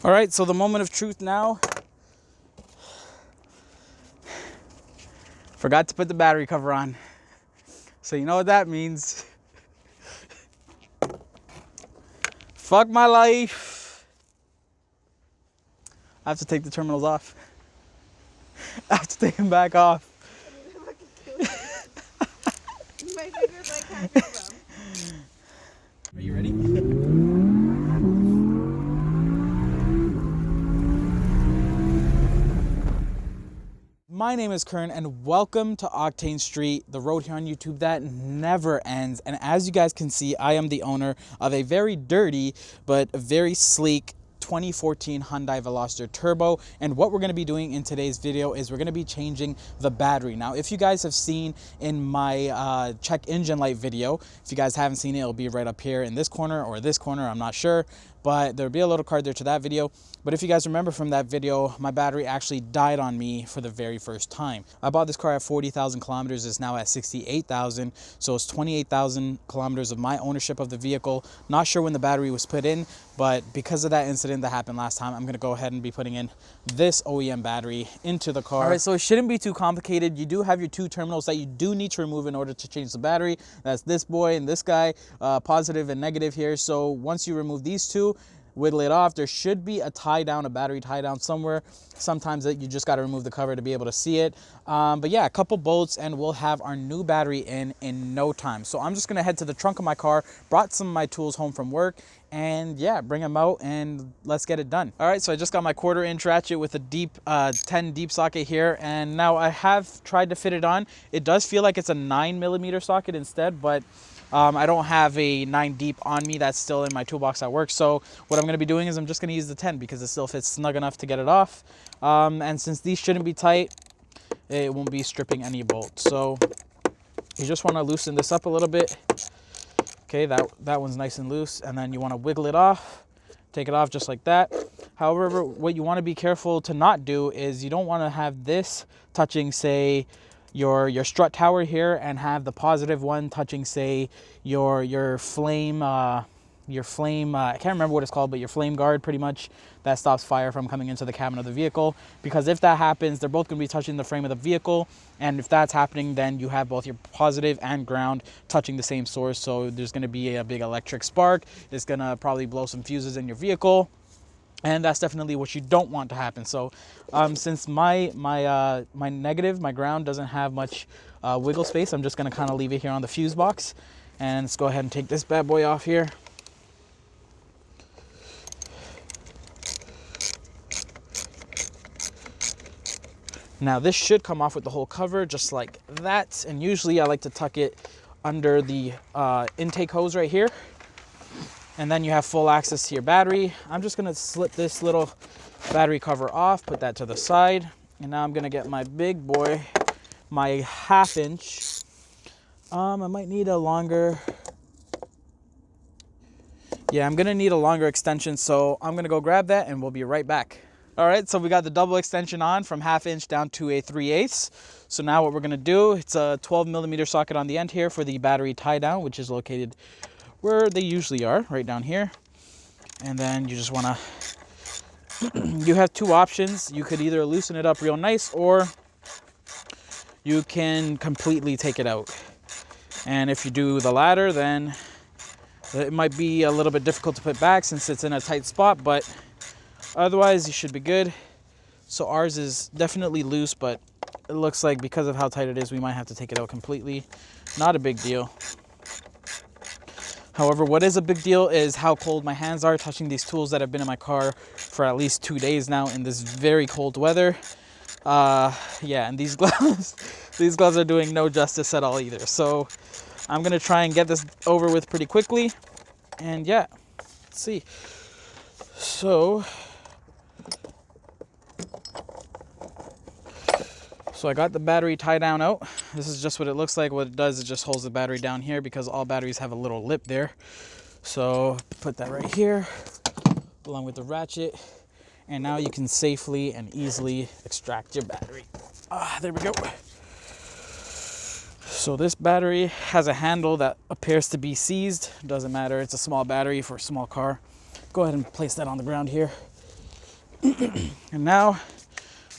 All right, so the moment of truth now. Forgot to put the battery cover on. So you know what that means. Fuck my life. I have to take the terminals off. I have to take them back off. My fingers like can't feel them. Are you ready? My name is Kern and welcome to Octane Street, the road here on YouTube that never ends. And as you guys can see, I am the owner of a very dirty but very sleek 2014 Hyundai Veloster Turbo, and what we're going to be doing in today's video is we're going to be changing the battery. Now, if you guys have seen in my check engine light video, if you guys haven't seen it, it'll be right up here in this corner or this corner, I'm not sure, but there'll be a little card there to that video. But if you guys remember from that video, my battery actually died on me for the very first time. I bought this car at 40,000 kilometers. It's now at 68,000. So it's 28,000 kilometers of my ownership of the vehicle. Not sure when the battery was put in, but because of that incident that happened last time, I'm gonna go ahead and be putting in this OEM battery into the car. All right, so it shouldn't be too complicated. You do have your two terminals that you do need to remove in order to change the battery. That's this boy and this guy, positive and negative here. So once you remove these two, wiggle it off, there should be a tie down, a battery tie down somewhere. Sometimes you just got to remove the cover to be able to see it. But yeah, a couple bolts and we'll have our new battery in no time. So I'm just gonna head to the trunk of my car, brought some of my tools home from work, and yeah, bring them out and let's get it done. All right, so I just got my 1/4-inch ratchet with a deep 10 deep socket here, and now I have tried to fit it on. It does feel like it's a 9mm socket instead, but I don't have a 9 deep on me. That's still in my toolbox at work. So what I'm going to be doing is I'm just going to use the 10 because it still fits snug enough to get it off. And since these shouldn't be tight, it won't be stripping any bolts. So you just want to loosen this up a little bit. Okay, that one's nice and loose. And then you want to wiggle it off, take it off just like that. However, what you want to be careful to not do is you don't want to have this touching, say, your strut tower here, and have the positive one touching, say, your flame I can't remember what it's called, but your flame guard, pretty much, that stops fire from coming into the cabin of the vehicle. Because if that happens, they're both going to be touching the frame of the vehicle, and if that's happening, then you have both your positive and ground touching the same source. So there's going to be a big electric spark. It's going to probably blow some fuses in your vehicle, and that's definitely what you don't want to happen. So since my negative, my ground, doesn't have much wiggle space, I'm just going to kind of leave it here on the fuse box. And let's go ahead and take this bad boy off here. Now this should come off with the whole cover just like that, and usually I like to tuck it under the intake hose right here, and then you have full access to your battery. I'm just gonna slip this little battery cover off, put that to the side, and now I'm gonna get my big boy, my 1/2 inch. I might need a longer, yeah, I'm gonna need a longer extension, so I'm gonna go grab that and we'll be right back. All right, so we got the double extension on from 1/2 inch down to a 3/8. So now what we're gonna do, it's a 12mm socket on the end here for the battery tie down, which is located where they usually are, right down here. And then you just wanna, you have two options. You could either loosen it up real nice, or you can completely take it out. And if you do the latter, then it might be a little bit difficult to put back since it's in a tight spot, but otherwise you should be good. So ours is definitely loose, but it looks like because of how tight it is, we might have to take it out completely. Not a big deal. However, what is a big deal is how cold my hands are touching these tools that have been in my car for at least 2 days now in this very cold weather. Yeah, and these gloves, these gloves are doing no justice at all either. So I'm gonna try and get this over with pretty quickly. And yeah, let's see. So I got the battery tie down out. This is just what it looks like. What it does is just holds the battery down here because all batteries have a little lip there. So put that right here along with the ratchet, and now you can safely and easily extract your battery. There we go. So this battery has a handle that appears to be seized. Doesn't matter, it's a small battery for a small car. Go ahead and place that on the ground here. And now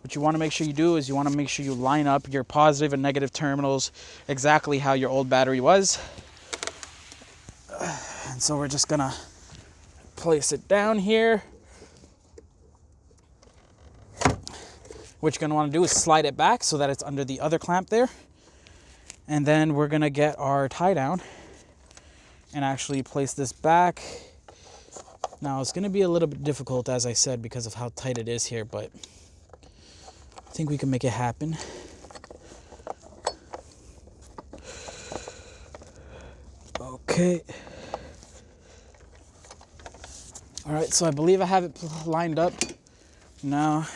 what you want to make sure you do is you want to make sure you line up your positive and negative terminals exactly how your old battery was. And so we're just gonna place it down here. What you're gonna want to do is slide it back so that it's under the other clamp there. And then we're gonna get our tie down and actually place this back. Now it's gonna be a little bit difficult, as I said, because of how tight it is here, but I think we can make it happen. Okay. All right, so I believe I have it lined up. Now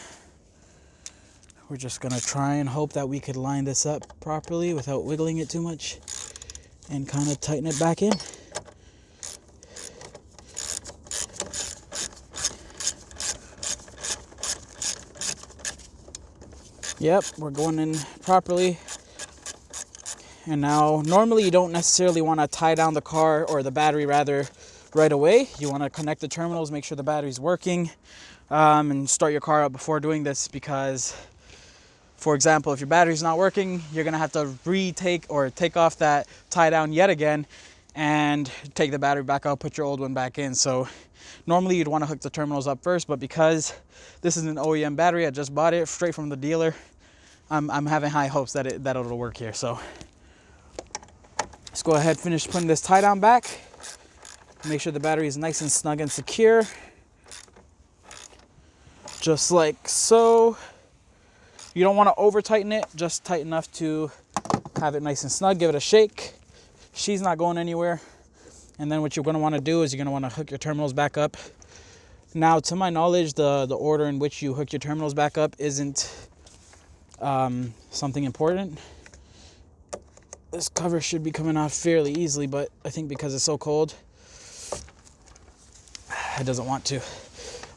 we're just gonna try and hope that we could line this up properly without wiggling it too much and kind of tighten it back in. Yep, we're going in properly. And now, normally you don't necessarily want to tie down the car, or the battery rather, right away. You want to connect the terminals, make sure the battery's working, and start your car up before doing this, because, for example, if your battery's not working, you're going to have to take off that tie down yet again and take the battery back out, put your old one back in. So normally you'd want to hook the terminals up first, but because this is an OEM battery, I just bought it straight from the dealer, I'm having high hopes that it'll work here. So let's go ahead and finish putting this tie down back. Make sure the battery is nice and snug and secure. Just like so. You don't want to over tighten it, just tight enough to have it nice and snug. Give it a shake. She's not going anywhere. And then what you're going to want to do is you're going to want to hook your terminals back up. Now, to my knowledge, the order in which you hook your terminals back up isn't something important. This cover should be coming off fairly easily, but I think because it's so cold, it doesn't want to.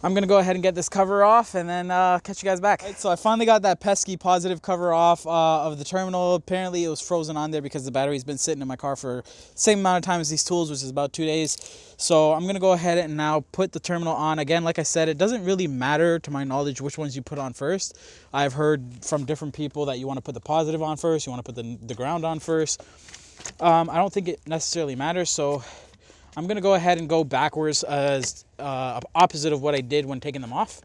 I'm gonna go ahead and get this cover off and then catch you guys back. Right, so I finally got that pesky positive cover off of the terminal. Apparently it was frozen on there because the battery's been sitting in my car for the same amount of time as these tools, which is about 2 days. So I'm gonna go ahead and now put the terminal on. Again, like I said, it doesn't really matter to my knowledge which ones you put on first. I've heard from different people that you wanna put the positive on first, you wanna put the ground on first. I don't think it necessarily matters, so I'm gonna go ahead and go backwards as opposite of what I did when taking them off.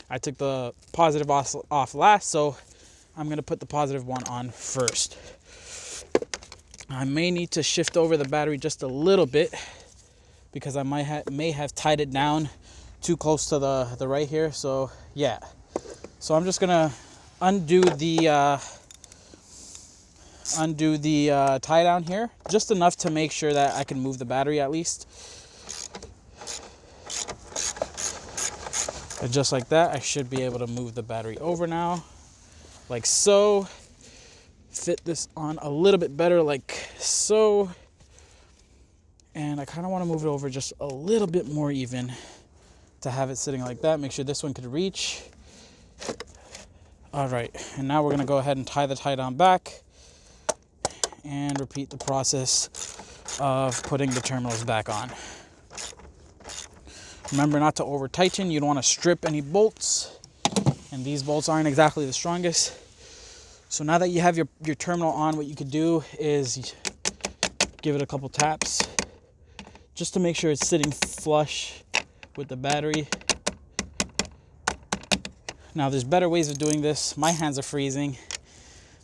I took the positive off last, so I'm gonna put the positive one on first. I may need to shift over the battery just a little bit because I may have tied it down too close to the right here. So yeah, so I'm just gonna undo the tie down here, just enough to make sure that I can move the battery at least. And just like that, I should be able to move the battery over now, like so. Fit this on a little bit better, like so. And I kind of want to move it over just a little bit more even to have it sitting like that. Make sure this one could reach. All right, and now we're gonna go ahead and tie the tie down back and repeat the process of putting the terminals back on. Remember not to over tighten. You don't want to strip any bolts, and these bolts aren't exactly the strongest. So now that you have your terminal on, what you could do is give it a couple taps just to make sure it's sitting flush with the battery. Now there's better ways of doing this. My hands are freezing,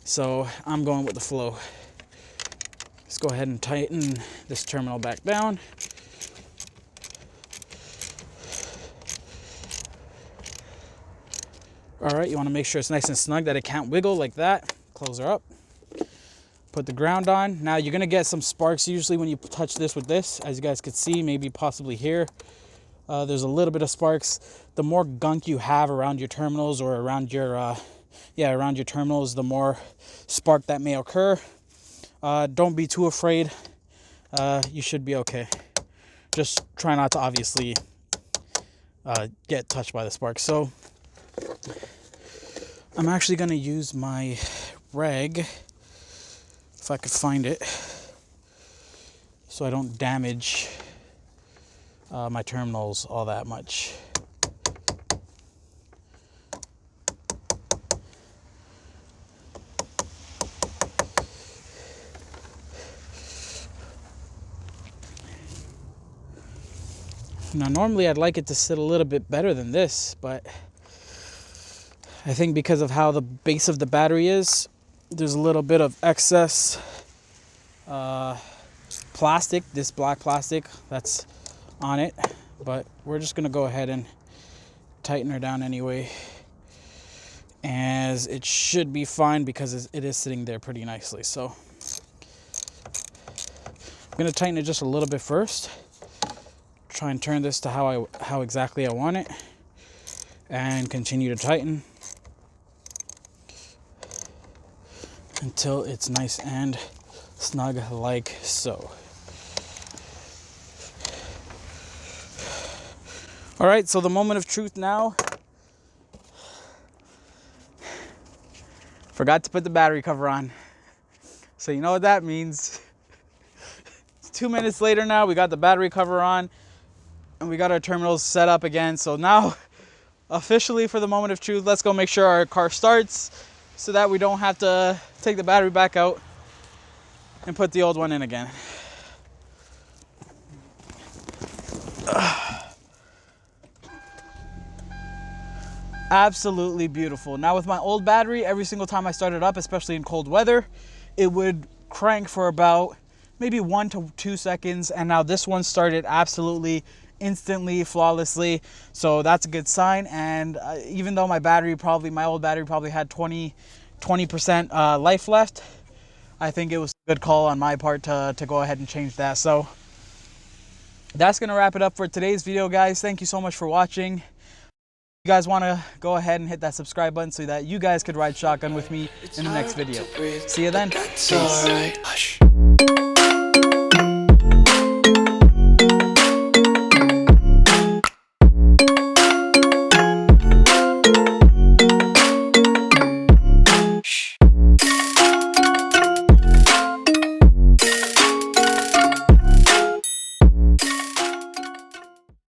so I'm going with the flow. Let's go ahead and tighten this terminal back down. All right, you want to make sure it's nice and snug, that it can't wiggle like that. Close her up. Put the ground on. Now you're gonna get some sparks usually when you touch this with this, as you guys could see, maybe possibly here. There's a little bit of sparks. The more gunk you have around your terminals or around your terminals, the more spark that may occur. Don't be too afraid. You should be okay. Just try not to obviously get touched by the sparks. So I'm actually going to use my rag, if I could find it, so I don't damage my terminals all that much. Now, normally I'd like it to sit a little bit better than this, but I think because of how the base of the battery is, there's a little bit of excess plastic, this black plastic that's on it, but we're just gonna go ahead and tighten her down anyway, as it should be fine because it is sitting there pretty nicely. So I'm gonna tighten it just a little bit first, try and turn this to how exactly I want it, and continue to tighten until it's nice and snug like so. All right, so the moment of truth now. Forgot to put the battery cover on. So you know what that means. It's 2 minutes later now, we got the battery cover on and we got our terminals set up again. So now, officially for the moment of truth, let's go make sure our car starts so that we don't have to take the battery back out and put the old one in again. Absolutely beautiful. Now with my old battery, every single time I started up, especially in cold weather, it would crank for about maybe 1 to 2 seconds. And now this one started absolutely instantly, flawlessly. So that's a good sign. And even though my old battery probably had 20% life left, I think it was a good call on my part to go ahead and change that. So that's gonna wrap it up for today's video, guys. Thank you so much for watching. You guys want to go ahead and hit that subscribe button so that you guys could ride shotgun with me in the next video. See you then. Peace.